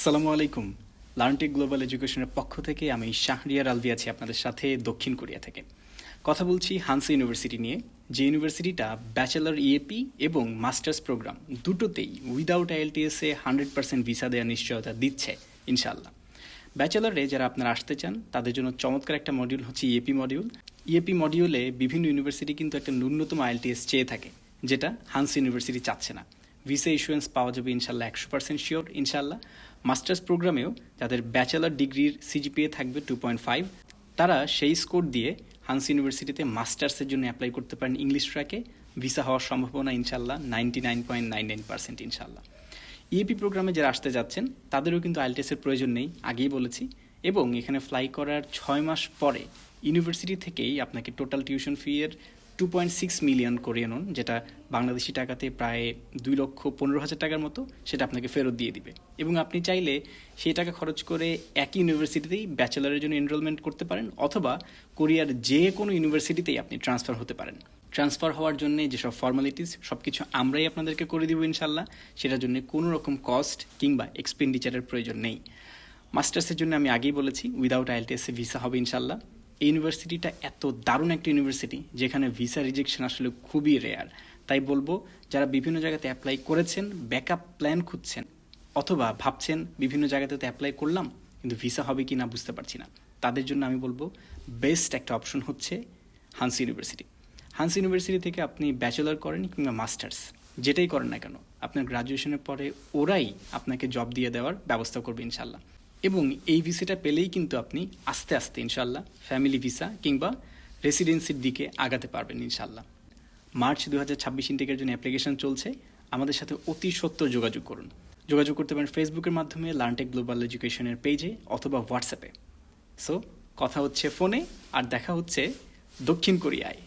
আসসালামু আলাইকুম। লার্নটেক গ্লোবাল এডুকেশনের পক্ষ থেকে আমি শাহরিয়ার আলভি আছি আপনাদের সাথে দক্ষিণ কোরিয়া থেকে। কথা বলছি হানসে ইউনিভার্সিটি নিয়ে, যে ইউনিভার্সিটিটা ব্যাচেলর ইএপি এবং মাস্টার্স প্রোগ্রাম দুটোতেই উইদাউট আইএলটিএসে 100% ভিসা দেওয়ার নিশ্চয়তা দিচ্ছে ইনশাল্লাহ। ব্যাচেলরে যারা আপনারা আসতে চান তাদের জন্য চমৎকার একটা মডিউল হচ্ছে ইএপি মডিউল। ইএপি মডিউলে বিভিন্ন ইউনিভার্সিটি কিন্তু একটা ন্যূনতম আইএলটিএস চেয়ে থাকে, যেটা হানস ইউনিভার্সিটি চাচ্ছে না। ভিসা ইস্যুয়েন্স পাওয়া যাবে ইনশাল্লাহ 100% শিওর ইনশাল্লাহ। মাস্টার্স প্রোগ্রামেও যাদের ব্যাচেলর ডিগ্রির সিজিপিএ থাকবে 2.5, তারা সেই স্কোর দিয়ে হানস ইউনিভার্সিটিতে মাস্টার্সের জন্য অ্যাপ্লাই করতে পারেন ইংলিশ ট্র্যাকে। ভিসা হওয়ার সম্ভাবনা ইনশাল্লাহ 99.99% ইনশাল্লাহ। ইএপি প্রোগ্রামে যারা আসতে যাচ্ছেন তাদেরও কিন্তু আইএলটিএসের প্রয়োজন নেই, আগেই বলেছি। এবং এখানে ফ্লাই করার 6 মাস পরে ইউনিভার্সিটি থেকেই আপনাকে টোটাল টিউশন ফি এর 2.6 মিলিয়ন করিয়ে নেন, যেটা বাংলাদেশি টাকাতে প্রায় 2,15,000 টাকার মতো, সেটা আপনাকে ফেরত দিয়ে দিবে। এবং আপনি চাইলে সেই টাকা খরচ করে একই ইউনিভার্সিটিতেই ব্যাচেলারের জন্য এনরোলমেন্ট করতে পারেন, অথবা কোরিয়ার যে কোনো ইউনিভার্সিটিতেই আপনি ট্রান্সফার হতে পারেন। ট্রান্সফার হওয়ার জন্য যেসব ফর্মালিটিস সব কিছু আমরাই আপনাদেরকে করে দিব ইনশাল্লাহ। সেটার জন্য কোনো রকম কস্ট কিংবা এক্সপেন্ডিচারের প্রয়োজন নেই। মাস্টার্সের জন্য আমি আগেই বলেছি উইদাউট আইএলটিএসে ভিসা হবে ইনশাল্লাহ। এই ইউনিভার্সিটিটা এত দারুণ একটা ইউনিভার্সিটি যেখানে ভিসা রিজেকশন আসলে খুবই রেয়ার। তাই বলবো, যারা বিভিন্ন জায়গাতে অ্যাপ্লাই করেছেন, ব্যাকআপ প্ল্যান খুঁজছেন, অথবা ভাবছেন বিভিন্ন জায়গাতে তো অ্যাপ্লাই করলাম কিন্তু ভিসা হবে কি না বুঝতে পারছি না, তাদের জন্য আমি বলবো বেস্ট একটা অপশন হচ্ছে হানস ইউনিভার্সিটি। হানস ইউনিভার্সিটি থেকে আপনি ব্যাচেলর করেন কিংবা মাস্টার্স যেটাই করেন না কেন, আপনার গ্রাজুয়েশনের পরে ওরাই আপনাকে জব দিয়ে দেওয়ার ব্যবস্থা করবে ইনশাল্লাহ। এবং এই ভিসাটা পেলেই কিন্তু আপনি আস্তে আস্তে ইনশাল্লাহ ফ্যামিলি ভিসা কিংবা রেসিডেন্সির দিকে আগাতে পারবেন ইনশাল্লাহ। মার্চ 2026 ইনটেকের জন্য অ্যাপ্লিকেশন চলছে। আমাদের সাথে অতি সত্বর যোগাযোগ করুন। যোগাযোগ করতে পারেন ফেসবুকের মাধ্যমে, লার্নটেক গ্লোবাল এডুকেশনের পেজে, অথবা হোয়াটসঅ্যাপে। সো কথা হচ্ছে ফোনে, আর দেখা হচ্ছে দক্ষিণ কোরিয়ায়।